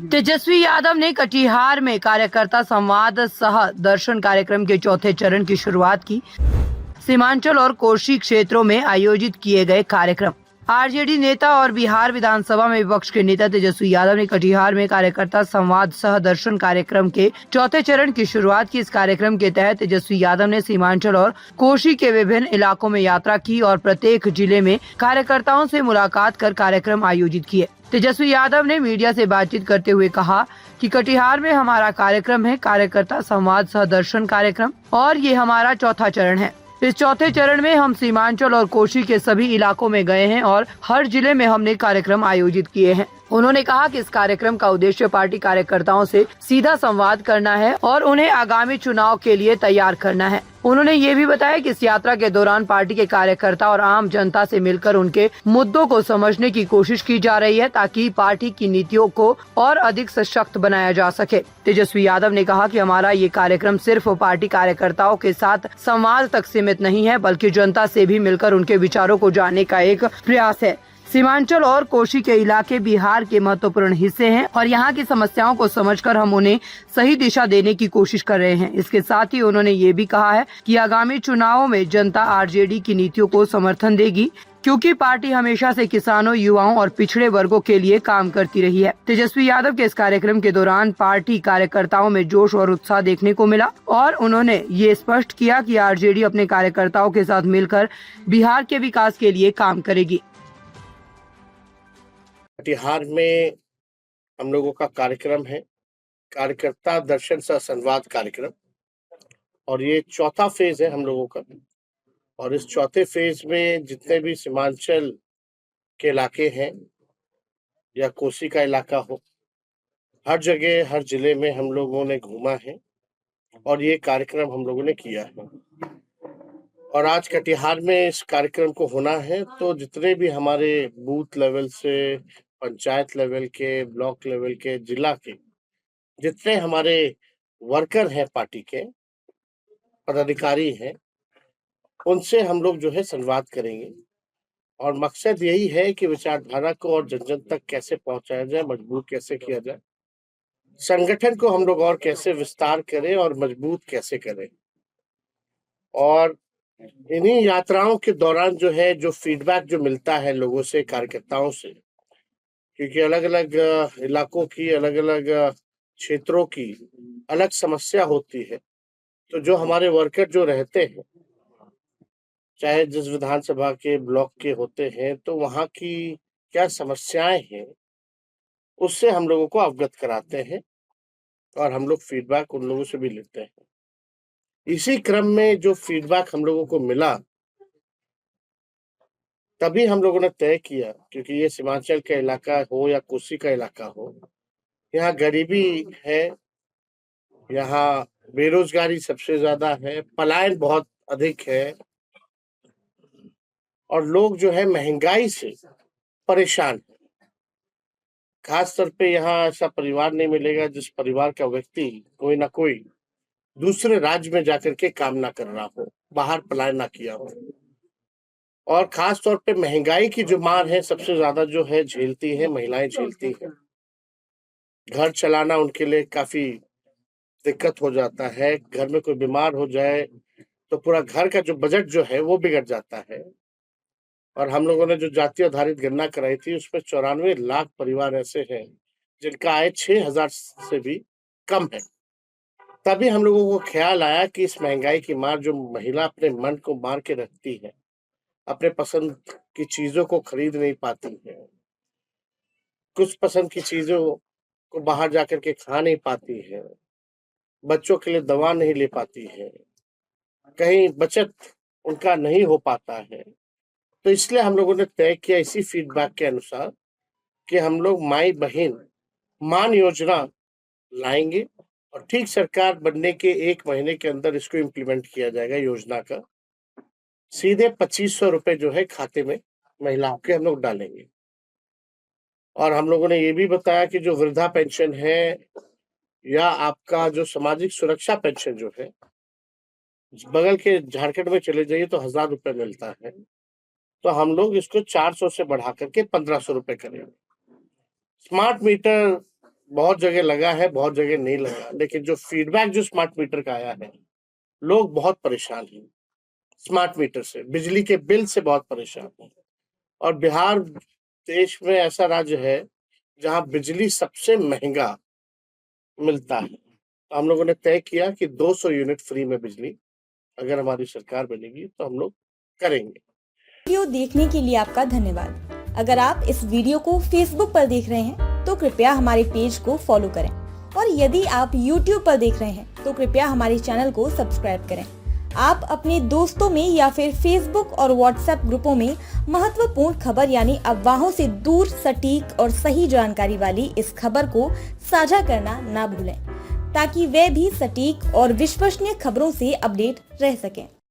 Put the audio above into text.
तेजस्वी यादव ने कटिहार में कार्यकर्ता संवाद सह दर्शन कार्यक्रम के चौथे चरण की शुरुआत की। सीमांचल और कोशी क्षेत्रों में आयोजित किए गए कार्यक्रम। आरजेडी नेता और बिहार विधानसभा में विपक्ष के नेता तेजस्वी यादव ने कटिहार में कार्यकर्ता संवाद सह दर्शन कार्यक्रम के चौथे चरण की शुरुआत की। इस कार्यक्रम के तहत तेजस्वी यादव ने सीमांचल और कोशी के विभिन्न इलाकों में यात्रा की और प्रत्येक जिले में कार्यकर्ताओं से मुलाकात कर कार्यक्रम आयोजित किए। तेजस्वी यादव ने मीडिया से बातचीत करते हुए कहा कि कटिहार में हमारा कार्यक्रम है कार्यकर्ता संवाद सह दर्शन कार्यक्रम और ये हमारा चौथा चरण है। इस चौथे चरण में हम सीमांचल और कोशी के सभी इलाकों में गए हैं और हर जिले में हमने कार्यक्रम आयोजित किए हैं। उन्होंने कहा कि इस कार्यक्रम का उद्देश्य पार्टी कार्यकर्ताओं से सीधा संवाद करना है और उन्हें आगामी चुनाव के लिए तैयार करना है। उन्होंने ये भी बताया कि इस यात्रा के दौरान पार्टी के कार्यकर्ता और आम जनता से मिलकर उनके मुद्दों को समझने की कोशिश की जा रही है ताकि पार्टी की नीतियों को और अधिक सशक्त बनाया जा सके। तेजस्वी यादव ने कहा कि हमारा ये कार्यक्रम सिर्फ पार्टी कार्यकर्ताओं के साथ संवाद तक सीमित नहीं है बल्कि जनता से भी मिलकर उनके विचारों को जानने का एक प्रयास है। सीमांचल और कोशी के इलाके बिहार के महत्वपूर्ण हिस्से हैं और यहाँ की समस्याओं को समझकर हम उन्हें सही दिशा देने की कोशिश कर रहे हैं। इसके साथ ही उन्होंने ये भी कहा है कि आगामी चुनावों में जनता आरजेडी की नीतियों को समर्थन देगी क्योंकि पार्टी हमेशा से किसानों, युवाओं और पिछड़े वर्गों के लिए काम करती रही है। तेजस्वी यादव के इस कार्यक्रम के दौरान पार्टी कार्यकर्ताओं में जोश और उत्साह देखने को मिला और उन्होंने ये स्पष्ट किया कि आरजेडी अपने कार्यकर्ताओं के साथ मिलकर बिहार के विकास के लिए काम करेगी। कटिहार में हम लोगों का कार्यक्रम है कार्यकर्ता दर्शन सह संवाद कार्यक्रम और ये चौथा फेज है हम लोगों का। और इस चौथे फेज में जितने भी सीमांचल के इलाके हैं या कोसी का इलाका हो, हर जगह हर जिले में हम लोगों ने घूमा है और ये कार्यक्रम हम लोगों ने किया है। और आज कटिहार में इस कार्यक्रम को होना है तो जितने भी हमारे बूथ लेवल से, पंचायत लेवल के, ब्लॉक लेवल के, जिला के जितने हमारे वर्कर हैं, पार्टी के पदाधिकारी हैं, उनसे हम लोग जो है संवाद करेंगे। और मकसद यही है कि विचारधारा को और जन जन तक कैसे पहुंचाया जाए, मजबूत कैसे किया जाए, संगठन को हम लोग और कैसे विस्तार करें और मजबूत कैसे करें। और इन्हीं यात्राओं के दौरान जो है जो फीडबैक जो मिलता है लोगों से, कार्यकर्ताओं से, क्योंकि अलग अलग इलाकों की, अलग अलग क्षेत्रों की अलग समस्या होती है, तो जो हमारे वर्कर जो रहते हैं, चाहे जिस विधानसभा के, ब्लॉक के होते हैं, तो वहाँ की क्या समस्याएं हैं उससे हम लोगों को अवगत कराते हैं और हम लोग फीडबैक उन लोगों से भी लेते हैं। इसी क्रम में जो फीडबैक हम लोगों को मिला, तभी हम लोगों ने तय किया, क्योंकि ये सीमांचल का इलाका हो या कोसी का इलाका हो, यहाँ गरीबी है, यहाँ बेरोजगारी सबसे ज्यादा है, पलायन बहुत अधिक है और लोग जो है महंगाई से परेशान है। खास तौर पे यहाँ ऐसा परिवार नहीं मिलेगा जिस परिवार का व्यक्ति कोई ना कोई दूसरे राज्य में जाकर के काम ना कर रहा हो, बाहर पलायन ना किया हो। और खास तौर पे महंगाई की जो मार है सबसे ज्यादा जो है झेलती है महिलाएं, झेलती है। घर चलाना उनके लिए काफी दिक्कत हो जाता है। घर में कोई बीमार हो जाए तो पूरा घर का जो बजट जो है वो बिगड़ जाता है। और हम लोगों ने जो जाति आधारित गणना कराई थी उसमें 94 लाख परिवार ऐसे हैं जिनका आय 6,000 से भी कम है। तभी हम लोगों को ख्याल आया कि इस महंगाई की मार जो महिला अपने मन को मार के रखती है, अपने पसंद की चीजों को खरीद नहीं पाती है, कुछ पसंद की चीजों को बाहर जाकर के खा नहीं पाती है, बच्चों के लिए दवा नहीं ले पाती है, कहीं बचत उनका नहीं हो पाता है, तो इसलिए हम लोगों ने तय किया इसी फीडबैक के अनुसार कि हम लोग माई बहन मान योजना लाएंगे और ठीक सरकार बनने के 1 महीने के अंदर इसको इम्प्लीमेंट किया जाएगा। योजना का सीधे 2500 रुपए जो है खाते में महिलाओं के हम लोग डालेंगे। और हम लोगों ने ये भी बताया कि जो वृद्धा पेंशन है या आपका जो सामाजिक सुरक्षा पेंशन जो है, बगल के झारखंड में चले जाइए तो 1000 रुपए मिलता है, तो हम लोग इसको 400 से बढ़ा करके 1500 रुपए करेंगे। स्मार्ट मीटर बहुत जगह लगा है, बहुत जगह नहीं लगा, लेकिन जो फीडबैक जो स्मार्ट मीटर का आया है, लोग बहुत परेशान हैं स्मार्ट मीटर से, बिजली के बिल से बहुत परेशान हैं। और बिहार देश में ऐसा राज्य है जहां बिजली सबसे महंगा मिलता है। तो हम लोगों ने तय किया कि 200 यूनिट फ्री में बिजली अगर हमारी सरकार बनेगी तो हम लोग करेंगे। वीडियो देखने के लिए आपका धन्यवाद। अगर आप इस वीडियो को फेसबुक पर देख रहे हैं तो कृपया हमारे पेज को फॉलो करें और यदि आप यूट्यूब पर देख रहे हैं तो कृपया हमारे चैनल को सब्सक्राइब करें। आप अपने दोस्तों में या फिर फेसबुक और व्हाट्सएप ग्रुपों में महत्वपूर्ण खबर यानी अफवाहों से दूर सटीक और सही जानकारी वाली इस खबर को साझा करना ना भूलें ताकि वे भी सटीक और विश्वसनीय खबरों से अपडेट रह सकें।